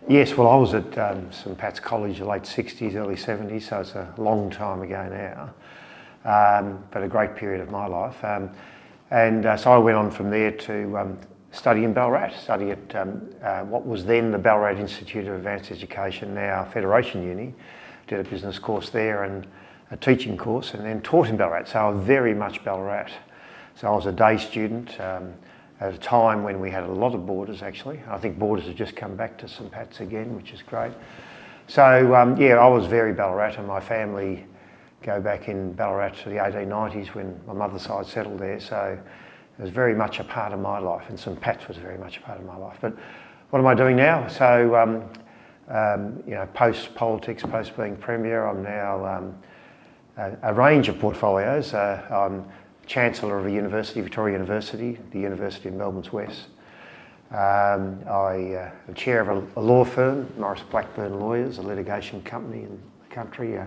Yes, well, I was at St Pat's College the late 60s, early 70s, so it's a long time ago now, but a great period of my life. So I went on from there to study in Ballarat, study at what was then the Ballarat Institute of Advanced Education, now Federation Uni. Did a business course there and a teaching course, and then taught in Ballarat, so I was very much Ballarat. So I was a day student at a time when we had a lot of boarders actually. I think boarders have just come back to St Pat's again, which is great. So yeah, I was very Ballarat, and my family go back in Ballarat to the 1890s when my mother's side settled there, so it was very much a part of my life, and St Pat's was very much a part of my life. But what am I doing now? So you know, post-politics, post-being Premier, I'm now a range of portfolios. I'm Chancellor of a university, Victoria University, the University of Melbourne's West. I'm chair of a law firm, Morris Blackburn Lawyers, a litigation company in the country.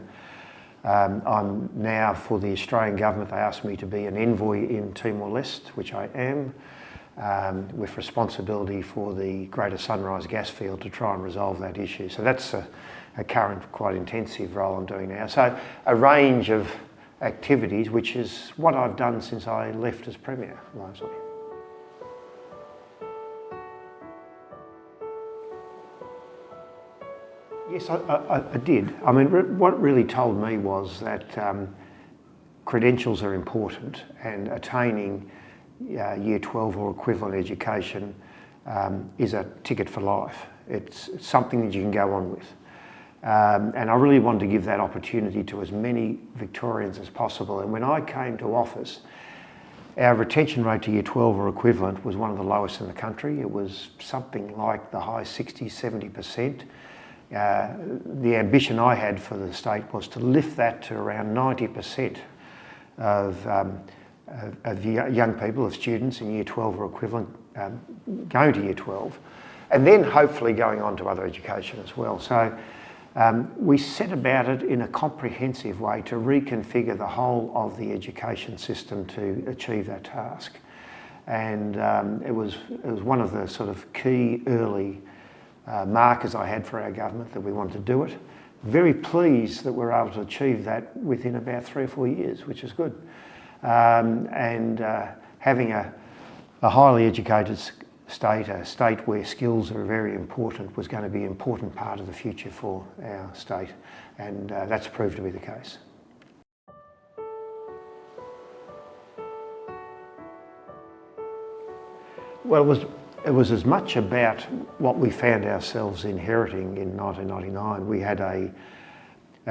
I'm now, for the Australian government, they asked me to be an envoy in Timor-Leste, which I am, with responsibility for the Greater Sunrise gas field to try and resolve that issue. So that's a current, quite intensive role I'm doing now. So a range of activities, which is what I've done since I left as Premier, largely. Yes, I did. I mean, what it really told me was that credentials are important, and attaining Year 12 or equivalent education is a ticket for life. It's something that you can go on with. And I really wanted to give that opportunity to as many Victorians as possible. And when I came to office, our retention rate to Year 12 or equivalent was one of the lowest in the country. It was something like the high 60s, 70%. The ambition I had for the state was to lift that to around 90% of young people, of students in Year 12 or equivalent going to Year 12, and then hopefully going on to other education as well. So we set about it in a comprehensive way to reconfigure the whole of the education system to achieve that task. And it was one of the sort of key early markers I had for our government that we wanted to do it. Very pleased that we're able to achieve that within about 3 or 4 years, which is good. Having a highly educated state, a state where skills are very important, was going to be an important part of the future for our state, and that's proved to be the case. Well, it was as much about what we found ourselves inheriting in 1999. We had a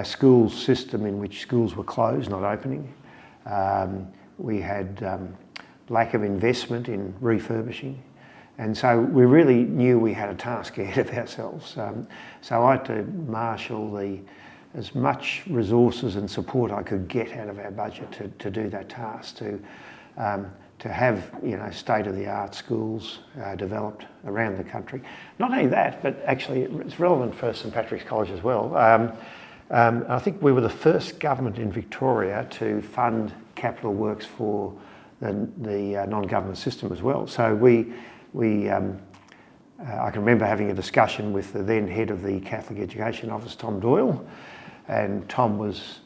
school system in which schools were closed, not opening. We had lack of investment in refurbishing. And so we really knew we had a task ahead of ourselves. So I had to marshal as much resources and support I could get out of our budget to do that task, to have, you know, state-of-the-art schools developed around the country. Not only that, but actually it's relevant for St Patrick's College as well. I think we were the first government in Victoria to fund capital works for the non-government system as well. So I can remember having a discussion with the then head of the Catholic Education Office, Tom Doyle, and Tom was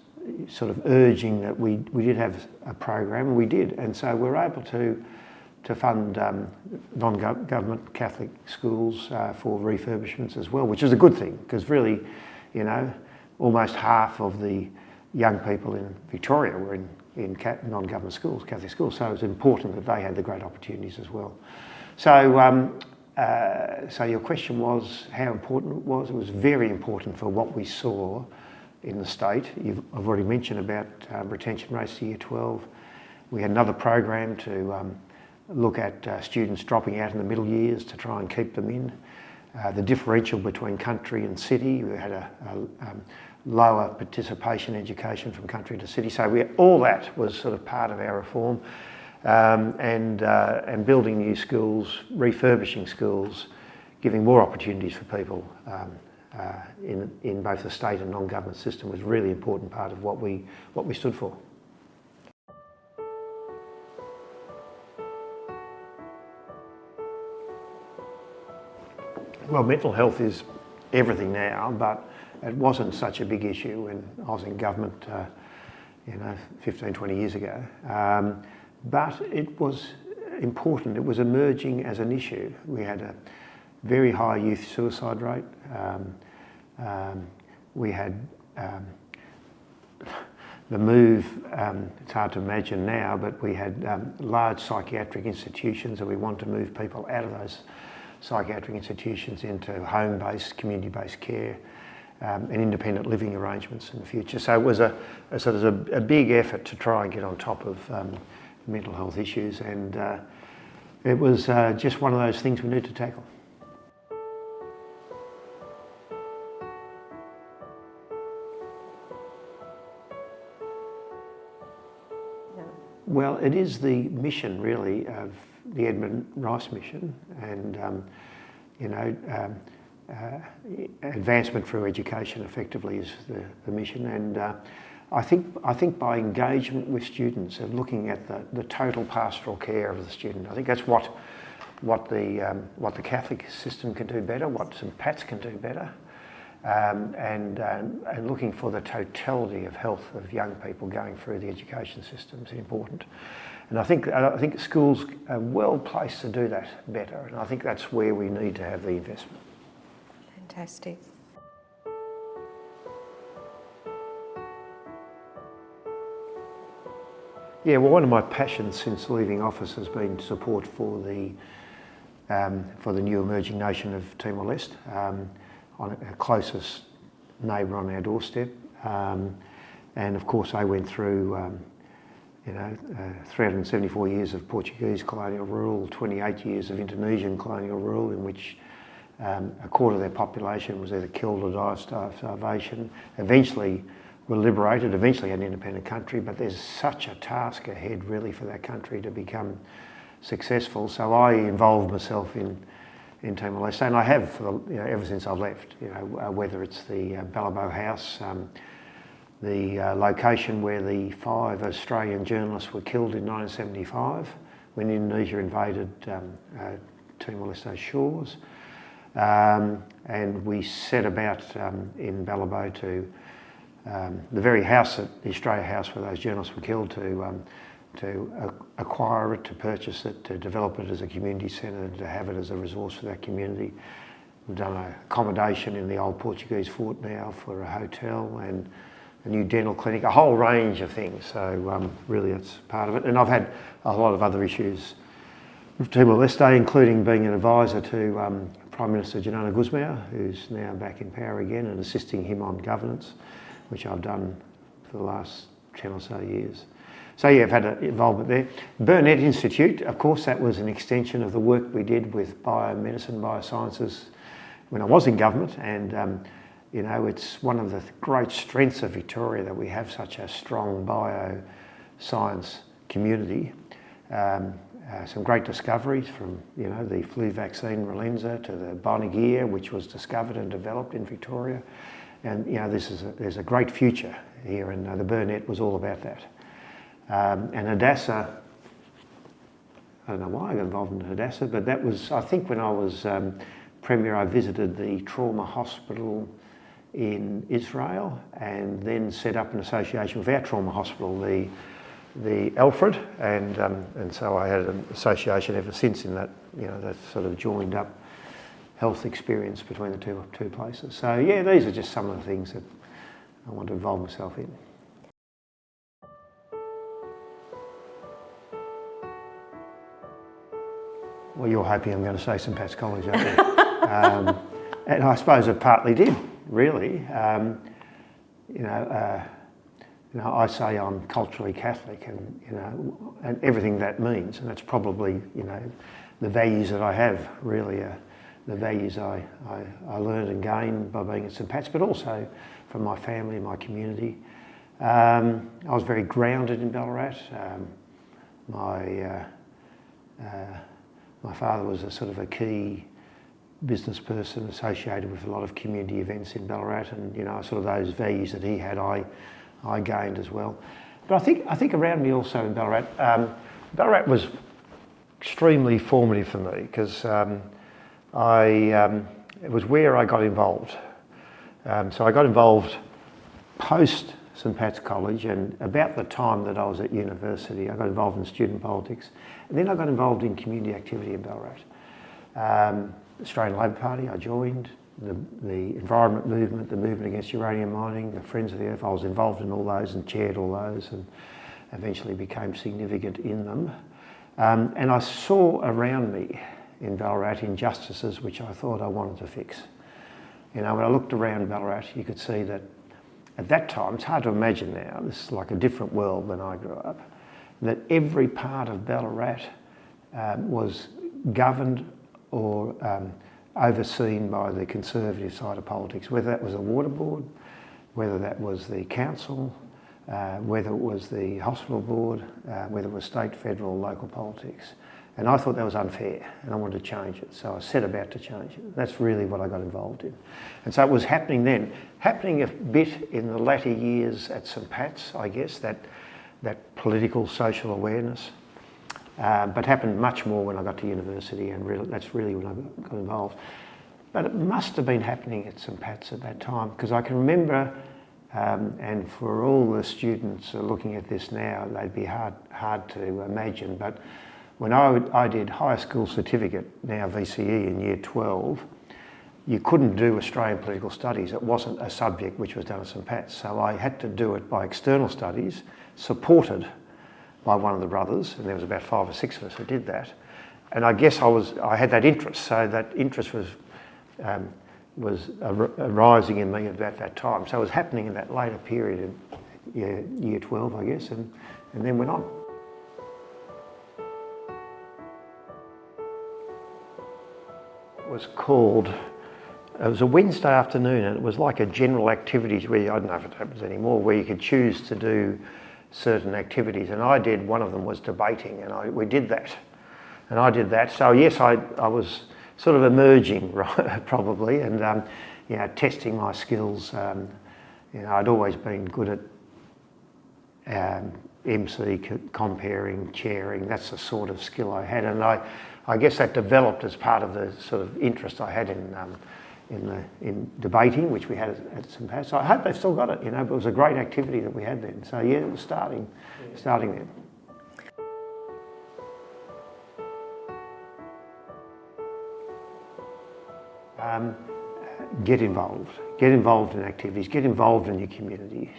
sort of urging that we did have a program, and we did, and so we were able to fund non-government Catholic schools for refurbishments as well, which is a good thing, because really, you know, almost half of the young people in Victoria were in non-government schools, Catholic schools, so it was important that they had the great opportunities as well. So, so your question was how important it was. It was very important for what we saw in the state. I've already mentioned about retention rates to Year 12. We had another program to look at students dropping out in the middle years to try and keep them in. The differential between country and city, we had a lower participation education from country to city. So all that was sort of part of our reform. And building new schools, refurbishing schools, giving more opportunities for people in both the state and non-government system was a really important part of what we stood for. Well, mental health is everything now, but it wasn't such a big issue when I was in government, 15, 20 years ago. But it was important. It was emerging as an issue. We had a very high youth suicide rate. We had the move, it's hard to imagine now, but we had large psychiatric institutions, and we wanted to move people out of those psychiatric institutions into home-based, community-based care and independent living arrangements in the future. So it was a sort of a big effort to try and get on top of mental health issues, and it was just one of those things we need to tackle. Well, it is the mission, really, of the Edmund Rice mission, and advancement through education effectively is the mission. And I think by engagement with students and looking at the total pastoral care of the student, I think that's what the Catholic system can do better, what St Pat's can do better. And looking for the totality of health of young people going through the education system is important. And I think schools are well placed to do that better, and I think that's where we need to have the investment. Fantastic. Yeah, well, one of my passions since leaving office has been support for the new emerging nation of Timor-Leste. On our closest neighbour on our doorstep, and of course I went through 374 years of Portuguese colonial rule, 28 years of Indonesian colonial rule, in which a quarter of their population was either killed or died of starvation. Eventually were liberated, eventually had an independent country, but there's such a task ahead really for that country to become successful. So I involved myself in Timor-Leste, and I have ever since I left. Whether it's the Ballabo House, the location where the 5 Australian journalists were killed in 1975 when Indonesia invaded Timor-Leste's shores, and we set about in Ballabo to the very house, the Australia House where those journalists were killed, to acquire it, to purchase it, to develop it as a community centre, to have it as a resource for that community. We've done accommodation in the old Portuguese fort now for a hotel, and a new dental clinic, a whole range of things. So really that's part of it. And I've had a lot of other issues with Timor-Leste, including being an advisor to Prime Minister Janana Guzmão, who's now back in power again, and assisting him on governance, which I've done for the last 10 or so years. So yeah, I've had an involvement there. Burnett Institute, of course, that was an extension of the work we did with biomedicine, biosciences when I was in government, and it's one of the great strengths of Victoria that we have such a strong bioscience community. Some great discoveries from the flu vaccine Relenza to the Bonigear, which was discovered and developed in Victoria, and there's a great future here, and the Burnett was all about that. And Hadassah, I don't know why I got involved in Hadassah, but that was, I think when I was Premier, I visited the trauma hospital in Israel, and then set up an association with our trauma hospital, the Alfred, and so I had an association ever since in that, that sort of joined up health experience between the two places. So yeah, these are just some of the things that I want to involve myself in. Well, you're hoping I'm going to say St Pat's College, aren't you? And I suppose it partly did, really. I say I'm culturally Catholic, and everything that means, and that's probably the values that I have really are the values I learned and gained by being at St Pat's, but also from my family and my community. I was very grounded in Ballarat. My father was a sort of a key business person associated with a lot of community events in Ballarat, and sort of those values that he had, I gained as well. But I think around me also in Ballarat, Ballarat was extremely formative for me because it was where I got involved. So I got involved post St Pat's College, and about the time that I was at university, I got involved in student politics, and then I got involved in community activity in Ballarat. Australian Labor Party, I joined, the environment movement, the movement against uranium mining, the Friends of the Earth. I was involved in all those and chaired all those, and eventually became significant in them. And I saw around me in Ballarat injustices which I thought I wanted to fix. You know, when I looked around Ballarat, you could see that at that time, it's hard to imagine now, this is like a different world than I grew up, that every part of Ballarat was governed or overseen by the conservative side of politics, whether that was a water board, whether that was the council, whether it was the hospital board, whether it was state, federal, local politics. And I thought that was unfair, and I wanted to change it. So I set about to change it. That's really what I got involved in. And so it was happening then. Happening a bit in the latter years at St Pat's, I guess, that political, social awareness. But happened much more when I got to university, and that's really when I got involved. But it must have been happening at St Pat's at that time, because I can remember, and for all the students looking at this now, they'd be hard to imagine, but when I did high school certificate, now VCE in year 12, you couldn't do Australian political studies. It wasn't a subject which was done at St Pat's. So I had to do it by external studies, supported by one of the brothers, and there was about 5 or 6 of us who did that. And I guess I had that interest, so that interest was arising in me at that time. So it was happening in that later period in year 12, I guess, and then went on. It was a Wednesday afternoon, and it was like a general activities where, I don't know if it happens anymore, where you could choose to do certain activities, and I did, one of them was debating, and we did that. And I did that, so yes, I was sort of emerging, right, probably, and you know, testing my skills. You know, I'd always been good at MC, comparing, chairing, that's the sort of skill I had, and I guess that developed as part of the sort of interest I had in debating, which we had at St Pat's. So I hope they've still got it, you know, but it was a great activity that we had then. So yeah, it was starting then. Get involved in activities, get involved in your community.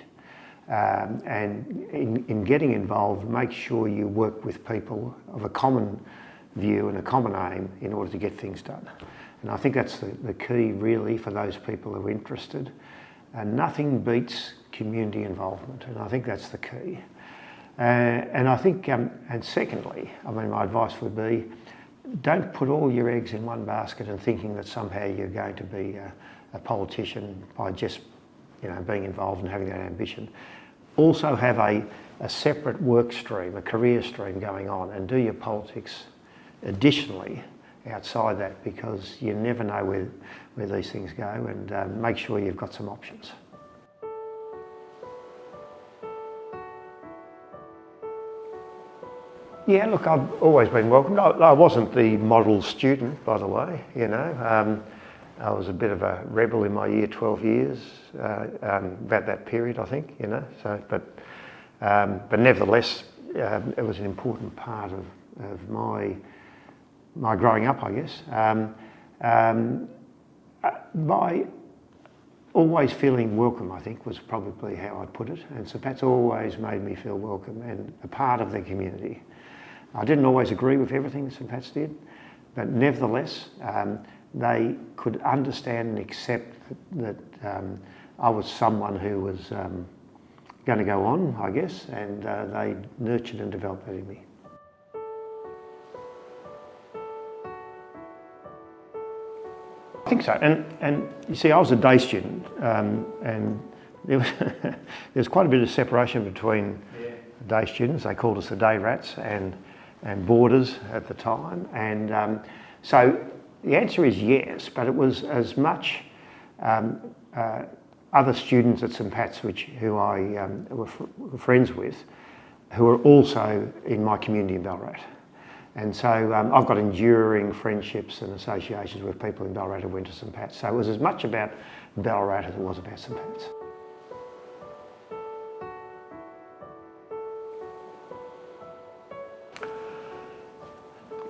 And in getting involved, make sure you work with people of a common view and a common aim in order to get things done. And I think that's the key really for those people who are interested. And nothing beats community involvement, and I think that's the key. And I think, and secondly, I mean, my advice would be, don't put all your eggs in one basket and thinking that somehow you're going to be a politician by just, you know, being involved and having that ambition. Also have a separate work stream, a career stream going on, and do your politics additionally outside that, because you never know where these things go, and make sure you've got some options. Yeah, look, I've always been welcomed. I wasn't the model student, by the way, you know. I was a bit of a rebel in my year 12 years, about that period, I think, you know. So, but nevertheless, it was an important part of my growing up, I guess. My always feeling welcome, I think, was probably how I'd put it. And St Pat's always made me feel welcome and a part of the community. I didn't always agree with everything St Pat's did, but nevertheless, they could understand and accept that I was someone who was going to go on, I guess, and they nurtured and developed that in me. I think so, and you see, I was a day student, and there was quite a bit of separation between day students. They called us the day rats and boarders at the time, and so the answer is yes, but it was as much other students at St Pat's who I were friends with, who were also in my community in Ballarat. And so I've got enduring friendships and associations with people in Ballarat who went to St Pat's. So it was as much about Ballarat as it was about St Pat's.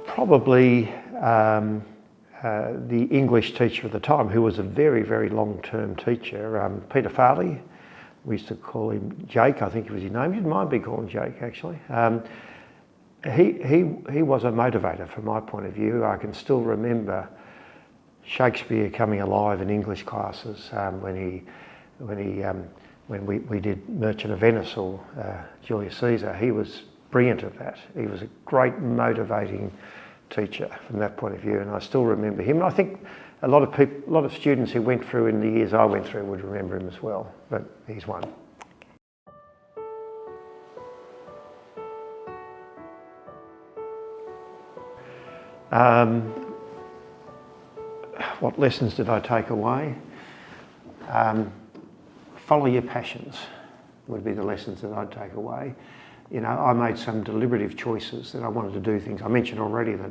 Probably the English teacher at the time, who was a very, very long-term teacher, Peter Farley. We used to call him Jake, I think was his name. He didn't mind being called Jake, actually. He was a motivator from my point of view. I can still remember Shakespeare coming alive in English classes when we did Merchant of Venice or Julius Caesar. He was brilliant at that. He was a great motivating teacher from that point of view, and I still remember him. And I think a lot of students who went through in the years I went through would remember him as well, but he's one. What lessons did I take away? Follow your passions would be the lessons that I'd take away. You know, I made some deliberative choices that I wanted to do things. I mentioned already that,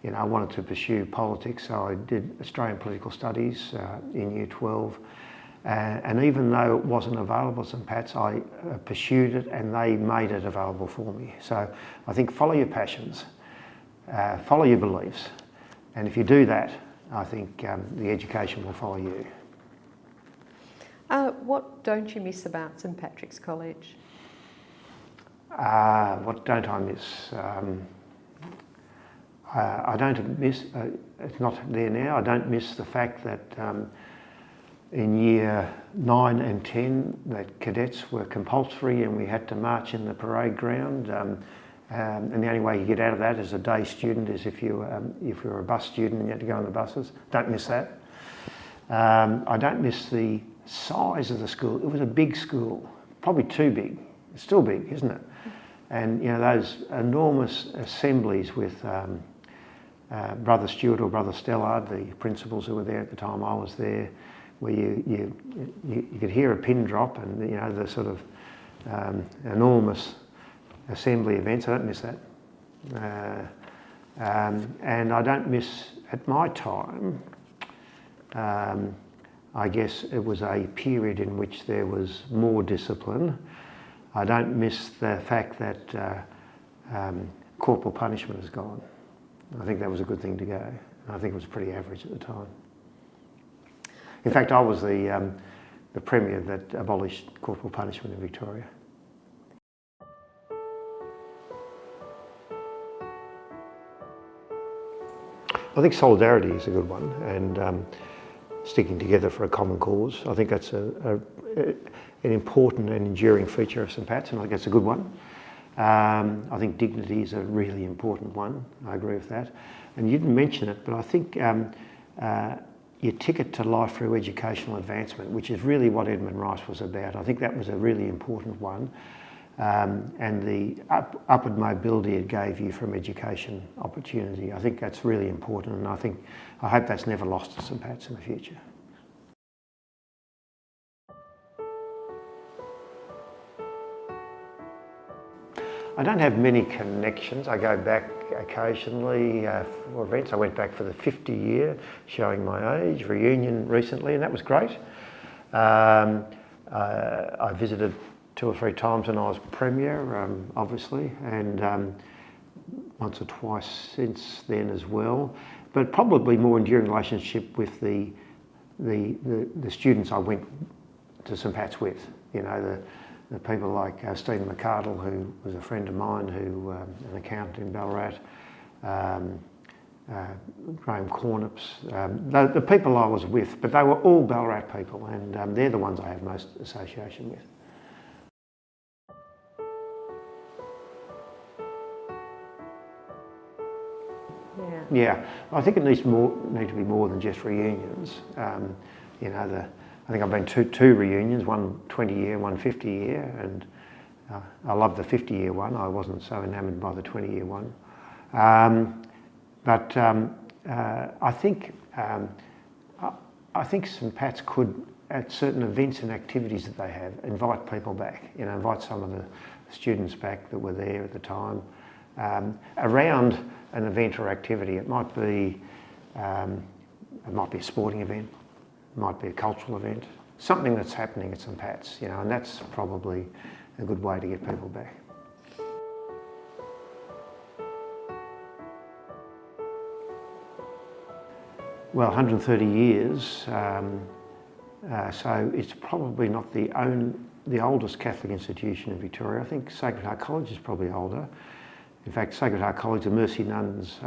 you know, I wanted to pursue politics, so I did Australian political studies in Year 12. And even though it wasn't available at St Pat's, I pursued it and they made it available for me. So I think follow your passions, follow your beliefs, and if you do that, I think the education will follow you. What don't you miss about St Patrick's College? What don't I miss? I don't miss, it's not there now, I don't miss the fact that in Year 9 and 10 that cadets were compulsory and we had to march in the parade ground. And the only way you get out of that as a day student is if you were a bus student and you had to go on the buses. Don't miss that. I don't miss the size of the school. It was a big school, probably too big. It's still big, isn't it? And you know, those enormous assemblies with Brother Stewart or Brother Stellard, the principals who were there at the time I was there, where you could hear a pin drop, and you know, the sort of enormous assembly events. I don't miss that. And I don't miss, at my time, I guess it was a period in which there was more discipline. I don't miss the fact that corporal punishment has gone. I think that was a good thing to go. I think it was pretty average at the time. In fact, I was the Premier that abolished corporal punishment in Victoria. I think solidarity is a good one, and sticking together for a common cause. I think that's an important and enduring feature of St Pat's, and I think it's a good one. I think dignity is a really important one. I agree with that. And you didn't mention it, but I think your ticket to life through educational advancement, which is really what Edmund Rice was about. I think that was a really important one. And the upward mobility it gave you from education opportunity. I think that's really important, and I hope that's never lost to St Pat's in the future. I don't have many connections. I go back occasionally for events. I went back for the 50 year, showing my age, reunion recently, and that was great. I visited 2 or 3 times when I was Premier, obviously, and once or twice since then as well. But probably more enduring relationship with the students I went to St Pat's with. You know, the people like Stephen McCardle, who was a friend of mine, who an accountant in Ballarat, Graham Cornups, the people I was with, but they were all Ballarat people, and they're the ones I have most association with. Yeah, I think it needs to be more than just reunions. You know, I think I've been to 2 reunions, one 20 year, one 50 year, and I love the 50 year one. I wasn't so enamoured by the 20 year one. But I think St Pat's could, at certain events and activities that they have, invite people back. You know, invite some of the students back that were there at the time. Around an event or activity. It might be a sporting event, it might be a cultural event, something that's happening at St Pat's, you know, and that's probably a good way to get people back. Well, 130 years, so it's probably not the oldest Catholic institution in Victoria. I think Sacred Heart College is probably older. In fact, Sacred Heart College, the Mercy Nuns,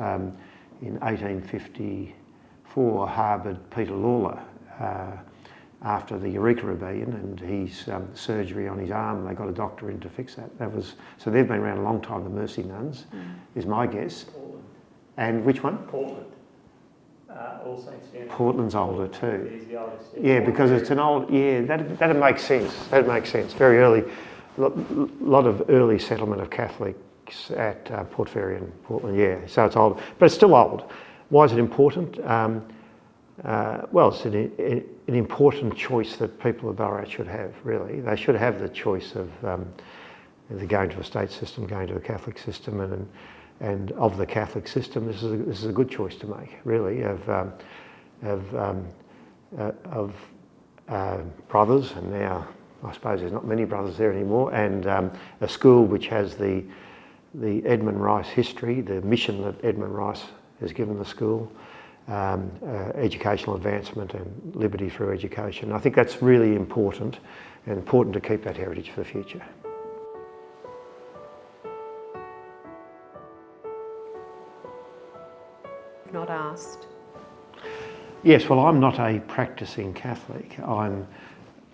in 1854 harboured Peter Lawler after the Eureka Rebellion and his surgery on his arm. They got a doctor in to fix that. So they've been around a long time, the Mercy Nuns, is my guess. Portland. And which one? Portland. All Saints Down. Portland's older too. He's the oldest. Yeah, because it's an old, yeah, that'd make sense. That makes sense. Very early, lot of early settlement of Catholics at Port Fairy and Portland, yeah. So it's old, but it's still old. Why is it important? Well, it's an important choice that people of Ballarat should have, really. They should have the choice of either going to a state system, going to a Catholic system, and of the Catholic system, this is a good choice to make, really, of brothers, and now I suppose there's not many brothers there anymore, and a school which has the Edmund Rice history, the mission that Edmund Rice has given the school, educational advancement and liberty through education. I think that's really important, and important to keep that heritage for the future. Not asked. Yes, well, I'm not a practising Catholic. I'm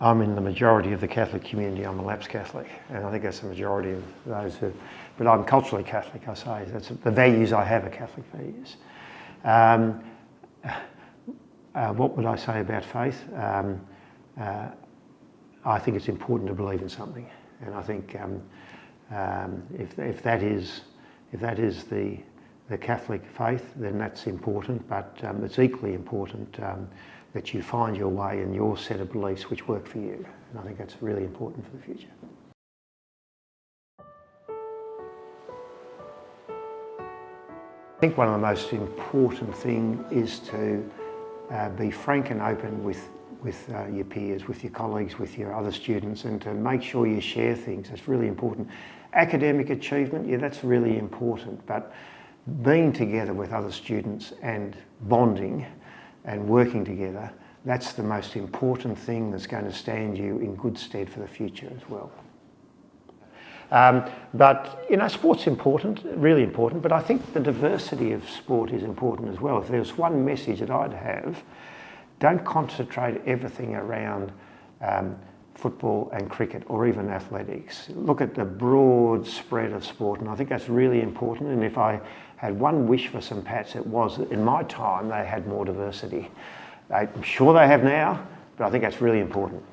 in the majority of the Catholic community. I'm a lapsed Catholic, and I think that's the majority of those who. But I'm culturally Catholic. I say that's the values I have are Catholic values. What would I say about faith? I think it's important to believe in something, and I think if that is the Catholic faith, then that's important, but it's equally important that you find your way and your set of beliefs which work for you. And I think that's really important for the future. I think one of the most important things is to be frank and open with your peers, with your colleagues, with your other students, and to make sure you share things. That's really important. Academic achievement, yeah, that's really important, but being together with other students and bonding and working together, that's the most important thing that's going to stand you in good stead for the future as well. But, you know, sport's important, really important, but I think the diversity of sport is important as well. If there's one message that I'd have, don't concentrate everything around football and cricket or even athletics. Look at the broad spread of sport, and I think that's really important. And if I had one wish for St Pat's, it was that in my time they had more diversity. I'm sure they have now, but I think that's really important.